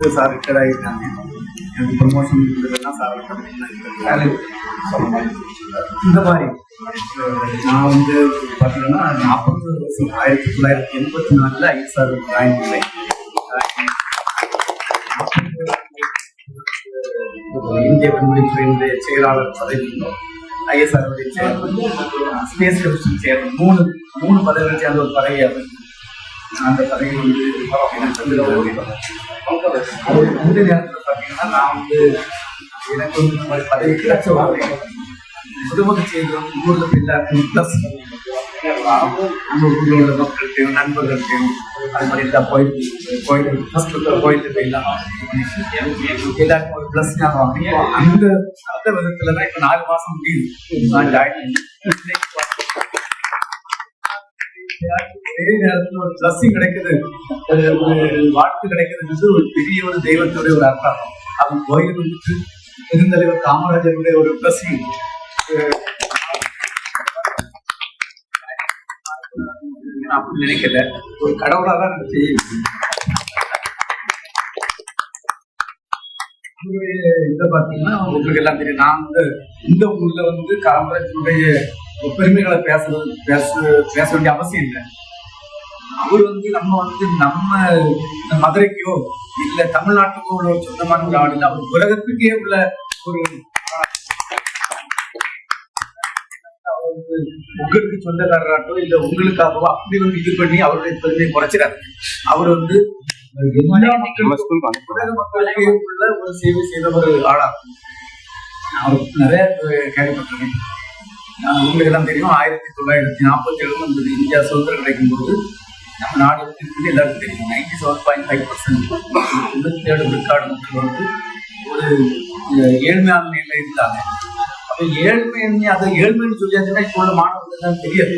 Sir retire ஆகிருக்காங்க. எனக்கு promotion கொடுத்ததெல்லாம் sir இந்த மாதிரி நான் வந்து பார்த்தீங்கன்னா 40 வருஷம் 1984 ஐஎஸ்ஆர் ஜாயின் பண்ணேன். இந்திய விண்வெளி துறையினுடைய செயலாளர் பதவியும் ஐஎஸ்ஆருடைய சேர்மன், ஸ்பேஸ் கமிஷன் சேர்மன், மூணு பதவிகள் சேர்ந்த ஒரு பதவி. அந்த பதவி வந்து அந்த நேரத்தில் பார்த்தீங்கன்னா நான் வந்து எனக்கு வந்து இந்த மாதிரி பதவி கிடைச்ச உடனே பொதுமக்கள் செய்து ஊரில் எல்லாருக்கும் ப்ளஸ் நம்ம ஊரில் உள்ள மக்கள்கிட்டையும் நண்பர்கள்ட்டையும் அது மாதிரி எல்லாம் கோயில் ஃபர்ஸ்ட் கோயிலுக்கு போயிடலாம் எல்லாருக்கும் ஒரு ப்ளஸ் ஞாபகம். அந்த விதத்துல தான் இப்போ 4 மாசம் முடியுது நான் ஜாயின் பண்ணி. ஒரே நேரத்தில் ஒரு பிளஸிங் கிடைக்குது, ஒரு வாழ்த்து கிடைக்குதுன்றது ஒரு பெரிய ஒரு தெய்வத்துடைய ஒரு அர்த்தம். அது கோயிலுக்கு வந்துட்டு பெருந்தலைவர் காமராஜருடைய ஒரு பிளஸிங் அப்படி நினைக்கல, ஒரு கடவுளா தான் நினைச்சு. இதை பார்த்தீங்கன்னா உங்களுக்கு எல்லாம் தெரியும். நான் வந்து இந்த ஊர்ல வந்து காமராஜருடைய பெருமைகளை பேச வேண்டிய அவசியம் இல்லை. அவர் வந்து நம்ம மதுரைக்கோ இல்ல தமிழ்நாட்டுக்கோ உள்ள ஒரு சொந்தமான ஒரு ஆடு இல்லை. அவர் உலகத்துக்கே உள்ள ஒரு உங்களுக்கு சொந்தக்காரராட்டோ இல்ல உங்களுக்காகவோ அப்படி வந்து இது பண்ணி அவருடைய பெருமையை குறைச்சிடாரு. அவர் வந்து எல்லா மக்களுக்கும் உலக மக்களுக்கே உள்ள ஒரு சேவை செய்த ஒரு ஆளாகும். அவர் நிறைய கேள்விப்பட்டிருக்கேன். உங்களுக்கு எல்லாம் தெரியும் 1947 வந்து இந்தியா சுதந்திரம் கிடைக்கும் போது நம்ம நாடு இருக்குது எல்லாருக்கும் தெரியும். 97.5% 27 விழுக்காடு மக்கள் வந்து ஒரு ஏழ்மையான நிலையில இருந்தாங்க. அப்ப ஏழ்மைன்னு சொல்லியாச்சுன்னா இப்போ உள்ள மாணவர்கள் தெரியாது.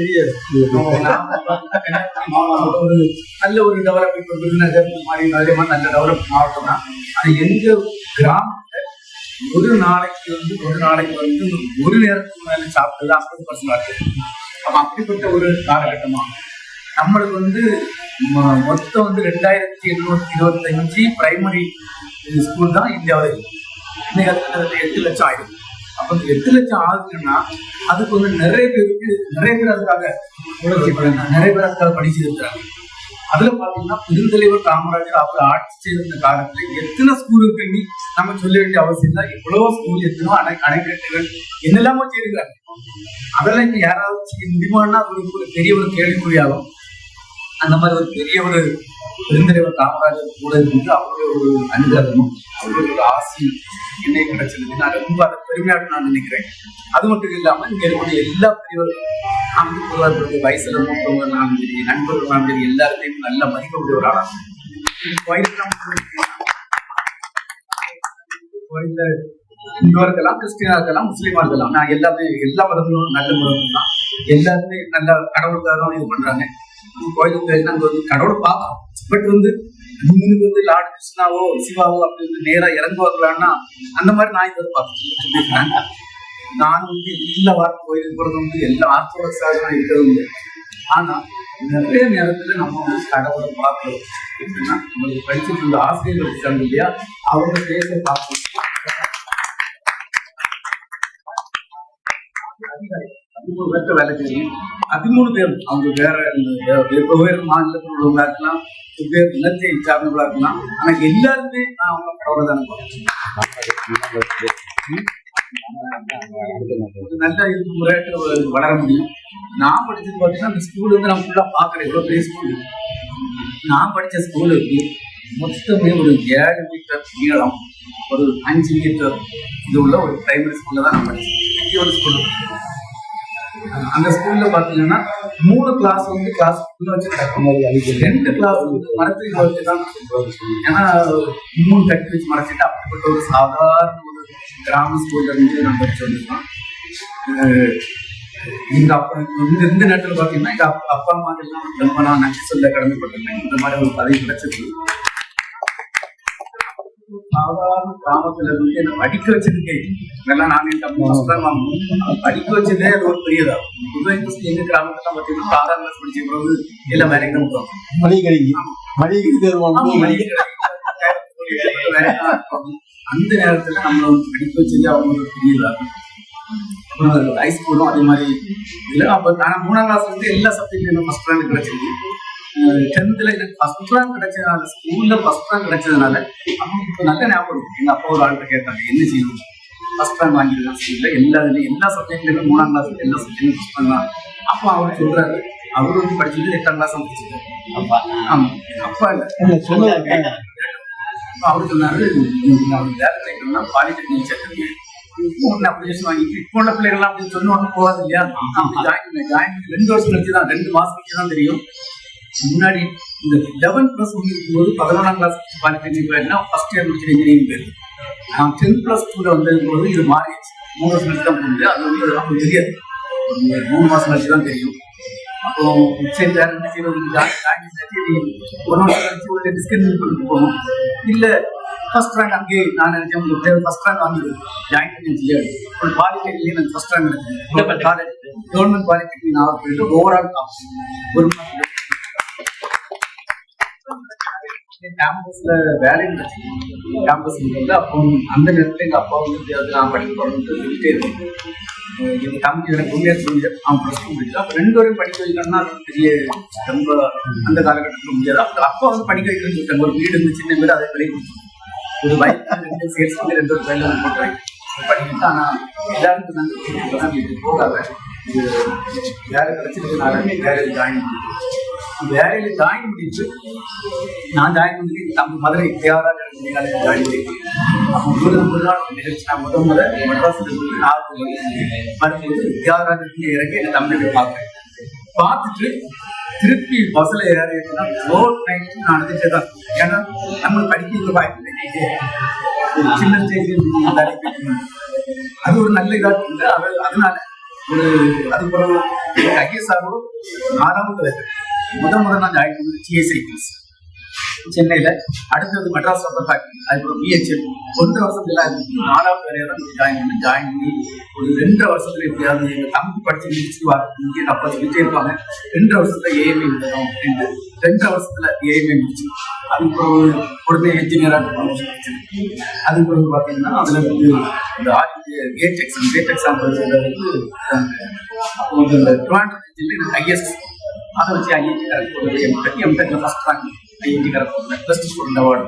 ஒரு நல்ல ஒரு டெவலப்மெண்ட் விருதுநகர் மாதிரி நல்ல டெவலப் மாவட்டம் தான். அது எங்க கிராமத்துல ஒரு நாளைக்கு வந்து ஒரு நேரத்துக்கு மேல சாப்பிட்டது 50% ஆகுது. அப்ப அப்படிப்பட்ட ஒரு காலகட்டமா நம்மளுக்கு வந்து மொத்தம் வந்து 2825 பிரைமரி ஸ்கூல் தான் இந்தியாவில். இன்னைக்கு அதுக்கு 8 லட்சம் ஆயிடும். அப்ப 8 லட்சம் ஆகுதுன்னா அதுக்கு வந்து நிறைய பேர் அதுக்காக நிறைய பேர் அதுக்காக படிச்சு இருக்கிறாங்க. அதுல பாத்தீங்கன்னா பெருந்தலைவர் காமராஜர் அவர் ஆட்சி செய்திருந்த காலத்துல எத்தனை ஸ்கூலுக்கு நம்ம சொல்ல வேண்டிய அவசியம் தான். எவ்வளவோ ஸ்கூல் எத்தனோ அணைக்கட்டுகள் என்னெல்லாமோ செய்திருக்காங்க. அதெல்லாம் இப்ப யாராவது முடியுமான்னா ஒரு பெரிய ஒரு கேள்விக்குறியாகும். அந்த மாதிரி ஒரு பெரிய ஒரு பெருந்தலைவர் காமராஜர் கூட இருந்து அவருடைய ஒரு அனுகிரகமும் அவருடைய ஒரு ஆசையும் என்னை கிடைச்சிருக்கு. நான் ரொம்ப அதை பெருமையாக நான் நினைக்கிறேன். அது மட்டும் இல்லாம இங்க இருக்கக்கூடிய எல்லா பெரியவர்களுடைய வயசுல மூத்தவங்களாலும் சரி, நண்பர்களாலும் சரி, எல்லாருக்கையும் நல்ல மதிக்கக்கூடிய ஒரு ஆளாகும். கோயில்ல இந்துவா இருக்கலாம், கிறிஸ்டினா இருக்கலாம், முஸ்லீமா இருக்கலாம். நான் எல்லா மதங்களும் நல்ல மதம் தான். எல்லாருமே நல்ல கடவுளுக்காக தான் இது பண்றாங்க. கோயிலுக்கு நாங்க வந்து கடவுளை பார்க்கலாம். பட் வந்து இவனுக்கு வந்து லார்டு கிருஷ்ணாவோ சிவாவோ அப்படி வந்து நேரா இறங்குவாங்களான்னா அந்த மாதிரி நான் இதை பார்த்துருக்கேன். நான் வந்து எல்லா வாரம் கோயிலுக்கு போறது வந்து எல்லா ஆர்த்தோடாக்ஸாக இருக்கிறது உண்டு. ஆனா நிறைய நேரத்துல நம்ம வந்து கடவுளை பார்க்கணும் எப்படின்னா நம்மளுக்கு படிச்சுட்டு இருந்த ஆசிரியர்கள் இருக்காங்க இல்லையா, அவங்க பேச பார்க்கணும். 13 பேர்த்த வேலை செய்யும். 13 பேர் அவங்க வேற வெவ்வேறு மாநிலத்தில் உள்ளவங்களா இருக்கலாம், வெவ்வேறு நிலத்தை சார்ந்தவங்களா இருக்கலாம். ஆனா எல்லாருமே நான் அவங்க கடவுளை தான் நல்ல இது முறையாட்டு வளர முடியும். நான் படிச்சது பார்த்தீங்கன்னா அந்த ஸ்கூல் வந்து நான் ஃபுல்லா பாக்குறேன். எவ்வளவு பெரிய ஸ்கூல். நான் படிச்ச ஸ்கூலுக்கு மொத்தமே ஒரு 7 மீட்டர் நீளம், ஒரு 5 மீட்டர் இது உள்ள ஒரு பிரைமரி ஸ்கூல்ல தான் நான் படிச்சேன். ஒரு ஸ்கூல். அந்த ஸ்கூல்ல பாத்தீங்கன்னா 3 கிளாஸ் வந்து கிளாஸ் வச்சு 2 கிளாஸ் வந்து மரத்துக்கு வச்சுதான். ஏன்னா 3 கட்டி வச்சு மறைச்சிட்டு அப்படிப்பட்ட ஒரு சாதாரண ஒரு கிராம ஸ்கூல்ல இருந்து நான் படிச்சு வந்திருக்கோம். இந்த நேரத்தில் பாத்தீங்கன்னா எங்க அப்பா அம்மா எல்லாம் ரொம்ப நான் நன்றி சொல்ல கடமைப்பட்டிருக்கேன். இந்த மாதிரி ஒரு பதவி கிடைச்சது. சாதாரண கிராமத்துல இருந்து என்ன படிக்க வச்சதுக்கே இதெல்லாம் நாங்க எங்க அப்பா படிக்க வச்சதே அது ஒரு பெரியதாகும். எங்க கிராமத்துல பாத்தீங்கன்னா 6ஆம் கிளாஸ் படிச்ச பிறகு எல்லாம் வேலைக்கு தான் போவாங்க. மளிகை அந்த நேரத்துல நம்மள வந்து படிக்க வச்சது அவங்களுக்கு புரியுதாங்க. அப்புறம் ஹைஸ்கூலும் அதே மாதிரி இல்லை. அப்போ நான் 3ஆம் கிளாஸ்ல இருந்து எல்லா சப்ஜெக்ட்லையும் ஃபர்ஸ்ட் ரேங்க் கிடைச்சிருக்கு. 10th எனக்கு ஃபர்ஸ்ட் ரேங்க் கிடைச்சதுனால, ஸ்கூல்ல ஃபர்ஸ்ட் ரேங்க் கிடைச்சதுனால அவங்க இப்போ நல்ல ஞாபகம் இருக்கும். எங்க அப்பா ஒரு ஆள்கிட்ட கேட்டாங்க என்ன செய்யணும், ஃபர்ஸ்ட் ரேங்க் வாங்கிருக்காங்க ஸ்கூல்ல எல்லா சப்ஜெக்ட்லயுமே 3ஆம் கிளாஸ் எல்லா சப்ஜெக்ட்லையும் ஃபர்ஸ்ட் ரேங்க் தான். அப்போ அவர் சொல்றாரு, அவரு வந்து படிச்சது 8ஆம் கிளாஸ் முடிச்சிருக்காரு. அப்பா இல்ல அவரு சொன்னாரு, அவருக்கு வேலை கிடைக்கணும்னா பாலிடெக்னிக் சேர்த்துருங்க, அப்ளிகேஷன் வாங்கிட்டு இப்போ உள்ள பிள்ளைகள்லாம் அப்படின்னு சொன்ன உடனே போகாது இல்லையா. ஜாயின் 2 வருஷம் கழிச்சு தான், 2 மாசம் கழிச்சு தான் தெரியும். முன்னாடி இந்த 11+1 இருக்கும்போது 11ஆம் கிளாஸ் பாலிடெக்னிக் போயிருந்தா ஃபர்ஸ்ட் இயர் முடிச்சு இன்ஜினியரிங் பேரு. நான் 10+2 வந்தபோது இது மாறிடுச்சு. 3 வருஷம் கழிச்சு தான் போகுது. அது வந்து அப்போ தெரியாது, 3 மாசம் கழிச்சு தான் தெரியும். அப்போ சரி வேற என்ன செய்வது, 1 வருஷம் கழிச்சு ஒரு டிஸ்கன்டினியூ பண்ணிட்டு போகணும். இல்லை ஃபர்ஸ்ட் ரேங்க் அங்கே நான் நினைச்சேன் ஃபர்ஸ்ட் ரேங்க் வாங்கி ஜாயின் பண்ணி ஒரு பாலிடெக்னிக் எனக்கு ஃபர்ஸ்ட் ரேங்க் கிடைச்சது. காலேஜ் கவர்மெண்ட் பாலிடெக்னிக் நான் போயிட்டு ஓவரால் ஒரு கேம்பஸ்ல வேலை கிடைச்சி கேம்பஸ் அப்போ அந்த நேரத்துல எங்க அப்பா வந்து நான் படிக்க போறேன்னு சொல்லிட்டே இருக்கேன். எங்க தம்பி எனக்கு முன்னேற்ற முடியாது, அவன் +2 முடிச்சு. அப்ப 2 வரையும் படிக்க வைக்கணும்னா பெரிய ரொம்ப அந்த காலகட்டத்தில் முடியாது. அப்பா வந்து படிக்க வைக்கணும்னு சொல்லிட்டாங்க. ஒரு வீடு இருந்து சின்ன வீடு, அதை விலை கொடுத்து ஒரு பைக் 2 சேர்த்து 2 கையில போட்டுறாங்க படிக்கிட்டு. ஆனா எல்லாருக்கும் நாங்கள் வீட்டுக்கு போகாத வேலை கிடைச்சிருக்கனால வேலையில் ஜாயின் பண்ணிட்டு, வேலையில ஜாயின் பண்ணிட்டு நான் ஜாயின் பண்ணி நம்ம மதுரை தியாகராஜ ஜாயின் பண்ணிட்டு ஒரு நாள் நிகழ்ச்சி. நான் முதல்ல மெட்ராஸ்ல வரும்போது தியாகராஜ இறங்கி எங்க தம்பியை பார்த்துட்டு திருப்பி பஸ்ல ஏறினா ரோட் நைட் நான் அழுதுட்டே தான். ஏன்னா நம்ம படிக்கிறது வாய்ப்பு சின்ன ஸ்டேஜ் அது ஒரு நல்ல இதா இருந்து அதனால ஒரு அதுக்கப்புறம் ஐஎஸ்ஆரும் 6வது முதல் நான் ஜாயின் பண்ணது டிஏ சைக்கிள்ஸ் சென்னையில. அடுத்தது மெட்ராஸ் ரப்பர் ஃபேக்டரி, அதுக்கப்புறம் பிஹெச்எல் 1 வருஷத்துல 4வது வேலையை தான் ஜாயின் பண்ணி ஒரு 2 வருஷத்துல எப்படியாவது எங்க தம்பி படிச்சு முடிச்சுட்டு இங்கே அப்பா சொல்லிட்டே இருப்பாங்க 2 வருஷத்துல ஏஎம்ஐ முடிக்கணும் அப்படின்ட்டு. 2 வருஷத்துல ஏஎம்ஐ முடிச்சு அதுக்கப்புறம் உடனே என்ஜினியராக ப்ரமோஷன் முடிச்சிருக்கு. அதுக்கப்புறம் பார்த்தீங்கன்னா அதுல வந்து இந்த கேட் எக்ஸாம் வந்து அப்போ வந்து இந்த ட்ரிவாண்ட்ரம் ஐஎஸ் அதை வச்சு ஐஐடி கரெக்ட் எம்டெக்ல first rank IIT correct best student award,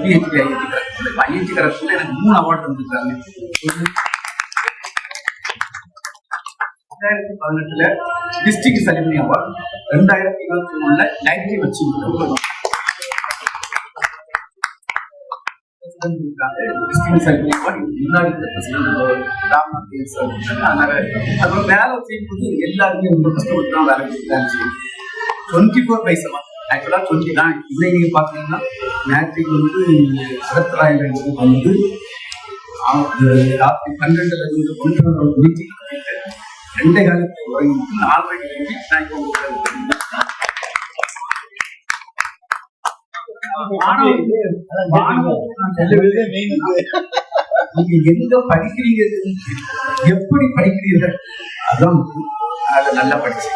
PhD IIT correct. IIT கரெக்ட்ல எனக்கு 3 அவார்டு வந்துருக்காங்க. 2018 டிஸ்ட்ரிக்ட் செலிபிரிட்டி அவார்டு, 2023 லைப்ரரி வச்சு டிஸ்ட்ரிக்ட் செலிபிரிட்டி அவார்டு. முன்னாடி ராம்நாத் அதனால அப்புறம் வேலை செய்யும்போது எல்லாருமே ரொம்ப கஷ்டப்பட்டு தான் வேலை செய்யுது. 24/7 ஆக்சுவலா 20 தான். இன்னைக்கு நீங்க பாத்தீங்கன்னா மேட்ரிக் வந்து 60,000 வந்து ராத்திரி 12ல இருந்து 1 மீட்டிங் 2 காலத்துக்கு 4:30 நீங்க எங்க படிக்கிறீங்க, எப்படி படிக்கிறீர்கள், அதான் அதை நல்லா படிச்சு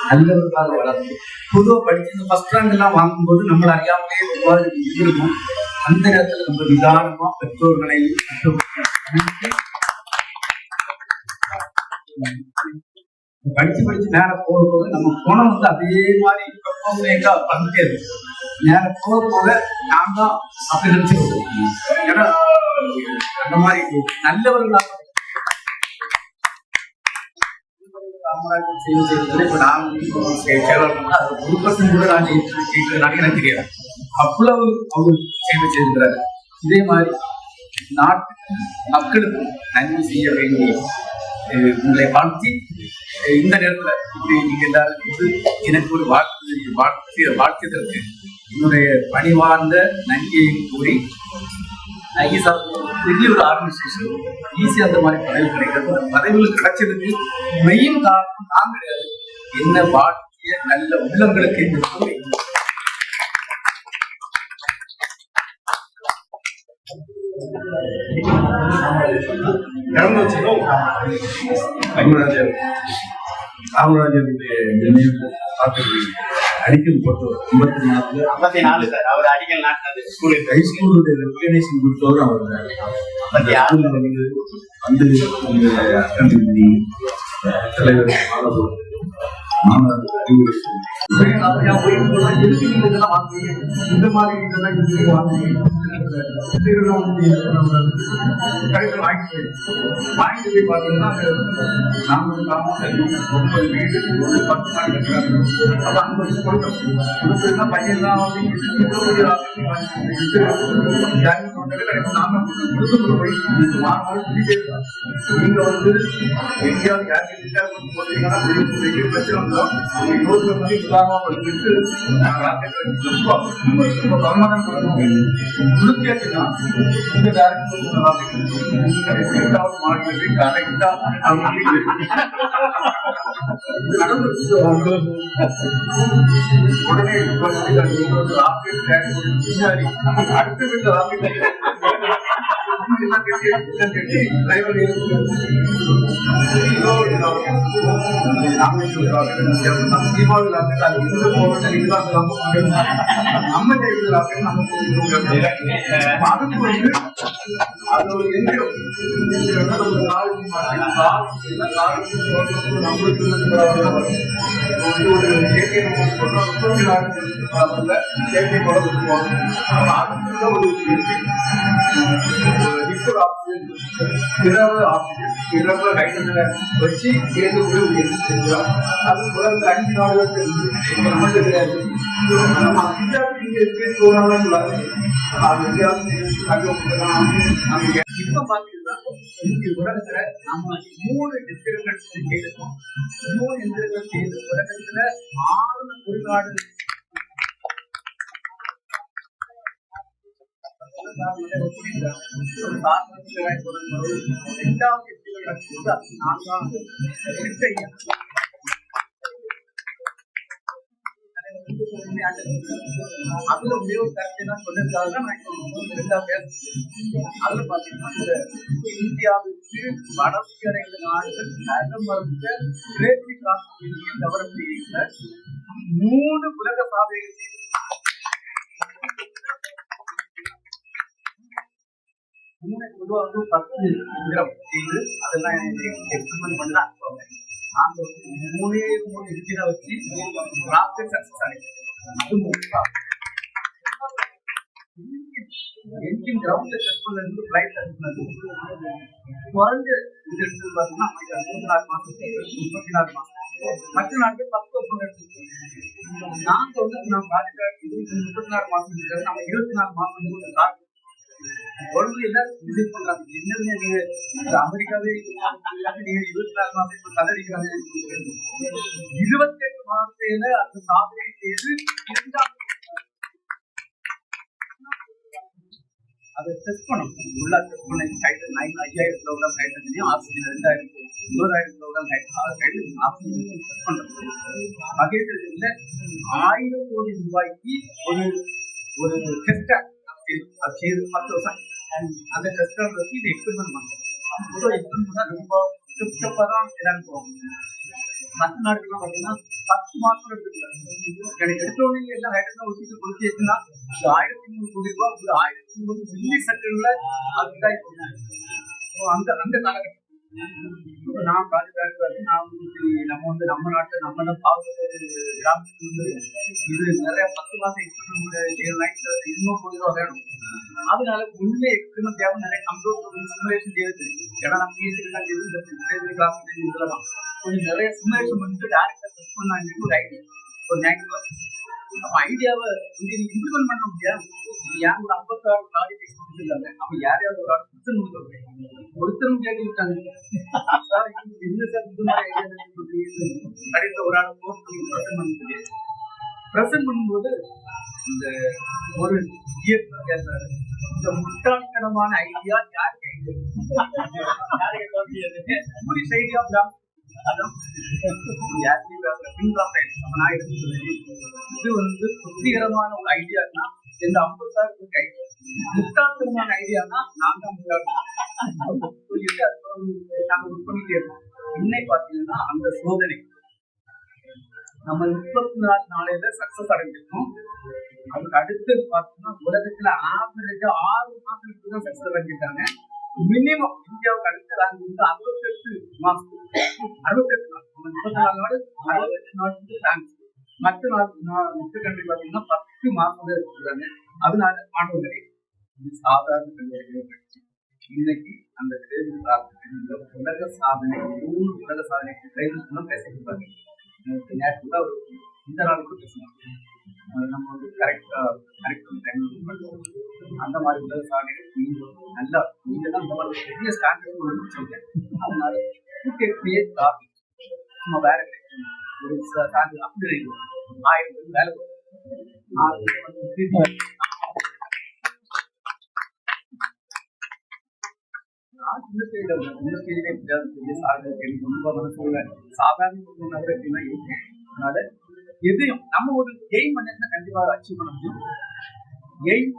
நல்லவர்களாக வளர்ந்து பொதுவாக படிச்சு ஃபர்ஸ்ட் ரேங்க் எல்லாம் வாங்கும்போது நம்மள அறியாமலே இருக்கும். அந்த நேரத்துல நம்ம நிதானமா பெற்றோர்களையும் படிச்சு நேர போகும்போது நம்ம குணம் வந்து அதே மாதிரி பண்ணிட்டே இருக்கு. நேர போக நான் தான் அப்படி நினைச்சுக்கணும். ஏன்னா அந்த மாதிரி நல்லவர்களாக இப்ப நான் அது 1% கூட நான் ஜெயிக்கிறேன் எனக்கு தெரியாது. அவ்வளவு அவர் சேவை செய்திருக்கிறாரு. இதே மாதிரி நாட்டு மக்களுக்கு நன்மை செய்ய வேண்டி உங்களை வாழ்த்தி இந்த நேரத்துல நீங்க எல்லாரும் வந்து எனக்கு ஒரு வாழ்த்துதற்கு என்னுடைய பணிவார்ந்த நன்றியை கூறி பெரிய ஒரு ஆர்கனைசேஷன் ஈஸியா அந்த மாதிரி பதவி கிடைக்கிறது. பதவிகள் கிடைச்சதுக்கு மெயின் காரணம் நான் கிடையாது, என்ன வாழ்க்கைய நல்ல உள்ளங்களுக்கு காமராஜருடைய நினைவு பார்த்துருக்கீங்க. அடிக்கல் போட்டு 54 சார் அவர் அடிக்கல் நாட்டினது ஹைஸ்கூலுடைய ரெப்ளிகேஷன் கொடுத்தவரும் அவர் வந்து தலைவர் மாணவர்கள் அறிவுரை இந்த மாதிரி இதெல்லாம் வாங்கிட்டு போய் பார்த்தீங்கன்னா நாங்கள் 9 வீடு 10 மாடி கட்டுறாங்க. அப்ப அங்க வச்சு கொடுத்தோம் பையன் தான் நீங்க வந்து எங்கேயாவது யாருக்கு போட்டீங்கன்னா பிரச்சனை வந்தோம். உடனே அடுத்த வீட்டு வச்சு சேர்ந்து அது முதல்ல 5 நாடுகள் கிடையாது. இப்ப பாத்தீங்கன்னா உலகத்துல நம்ம 3 எந்திரங்கள் செய்திருக்கோம். 3 எந்திரங்கள் செய்த உலகத்துல 6 உள்நாடு அதுல ஒரே ஒரு கருத்தை தான் சொன்னதுக்காக தான் நான் 2ஆம் பேர். அதுல பாத்தீங்கன்னா இந்தியாவிற்கு வளர்ச்சி அடைந்த நாடுகள் டெவலப் செய்கின்ற 3 உலக சாதனைகள் பொதுவா வந்து 10 செய்து அதெல்லாம் எக்ஸ்பெரிமெண்ட் பண்ணலாம். நாங்க 3 இன்ஜினை வச்சு ராக்கெட் சக்சஸ் ஆயிடுச்சு. அது என்ஜின் கிரவுண்ட்ல செட் பண்ணது பிளைட் அனுப்புனது குறைஞ்ச இது எடுத்து பார்த்தீங்கன்னா 34 மாசம் 34 மாசம் மற்ற நாட்டுக்கு 10 வருஷம் எடுத்து. நாங்க வந்து நான் பாதுகாப்பு 34 மாசம் நம்ம 24 மாசம் உடம்புல விசிட் பண்றாங்க. என்னது நீங்க அமெரிக்காவே நீங்க 24 மாசம் கதடிக்கிறாங்க. 28 மாசத்துல அந்த சாதனை செய்து அதை டெஸ்ட் பண்ணணும். உள்ள டெஸ்ட் பண்ண 5000 கிலோகிராம் ஹைட்ரஜனையும் oxygen 2000 kilogram hydrogen oxygen test பண்றது வகைகள்ல 1000 கோடி ரூபாய்க்கு ஒரு டெஸ்ட் செய்து 10 வருஷம் அந்த டெஸ்ட் வச்சு இதை எக்ஸ்பெரிமெண்ட் பண்ணுறோம். எக்ஸ்பெரிமெண்ட் ரொம்ப ஸ்டெப்பா தான் எல்லாரும் போகும். மற்ற நாடுகள்லாம் பார்த்தீங்கன்னா 10 மாசம் எடுத்துக்கலாம். எனக்கு எடுத்தோடனே எல்லாம் ஹைட்ரஜன் ஊற்றிட்டு கொடுத்து வச்சுன்னா 1300 கோடி ரூபாய் 1300 மில்லி செகண்ட்ல அதுதான் அந்த காலகட்டம். நான் பாதுகாப்பு நம்ம நாட்டு நம்ம கிராமத்துக்கு வந்து இது நிறைய 10 மாசம் எக்ஸ்பெரிமெண்ட் செய்யலாம். 200 கோடி ரூபாய் வேணும். அதனால உண்மை எக்ஸ்பெரிமெண்ட் தேவை. நிறைய கம்ப்யூட்டர் சிமுலேஷன் செய்யுது. ஏன்னா நம்ம கிளாஸ் இதெல்லாம் கொஞ்சம் நிறைய சிமுலேஷன் பண்ணிட்டு டேரக்டா டெஸ்ட் பண்ணாங்க. ஒரு ஐடியா ஒரு நேச்சுரல் நம்ம ஐடியாவை நீங்க இம்ப்ளிமெண்ட் பண்ண முடியாது. ஏன் ஒரு 56 ப்ராஜெக்ட் எக்ஸ்பெரிமெண்ட் இருக்காங்க. நம்ம யாரையாவது ஒரு ஆள் ஒருத்தரும் கேட்டுக்கிட்டாங்க சார் என்ன சார் இந்த மாதிரி ஐடியா கடைசியில் ஒரு ஆள் போஸ்ட் பண்ணி ப்ரெசென்ட் பண்ணும்போது இந்த ஒரு கேட்டாரு, இந்த முட்டாள்தனமான ஐடியா யாருக்கு ஐடியா இது வந்து புத்திகரமான ஒரு ஐடியானா இந்த 56 ஐடியா, முட்டாள்தனமான ஐடியானா நான் தான் நாங்க ஒர்க் பண்ணிட்டே இருக்கோம். இன்னைக்கு பாத்தீங்கன்னா அந்த சோதனை நம்ம 34 நாளையில சக்சஸ் அடைஞ்சிருக்கோம். அதுக்கு அடுத்து பார்த்தோம்னா உலகத்துல ஆவரேஜா 6 மாசத்துக்கு தான் சக்சஸ் அடைஞ்சிருக்காங்க. மினிமம் இந்தியாவுக்கு அடுத்த ரேங்க் வந்து 68 மாசம், 68 நாள். 34 நாடு 68 நாட்டுக்கு ரேங்க். மற்ற மற்ற கண்ட்ரி பார்த்தீங்கன்னா 10 மாசம் தான் இருக்கிறாங்க. அதனால மாணவர்களே இது சாதாரண கல்வியை இன்னைக்கு அந்த உலக சாதனை 3 உலக சாதனை பேசியிருப்பாங்க. நேரத்துல ஒரு இந்த நாளுக்கு பேசணும். நம்ம வந்து கரெக்டா டைம் அந்த மாதிரி உலக சாதனை நல்லா நீங்க தான் இந்த மாதிரி பெரிய ஸ்டாண்டர்ட் வந்துச்சு. அதனால நம்ம வேற ஒரு அப்படி 1000 வேலை அதனால எதையும் நம்ம ஒரு எய்ம் கண்டிப்பா அச்சீவ் பண்ண முடியும். எய்ம்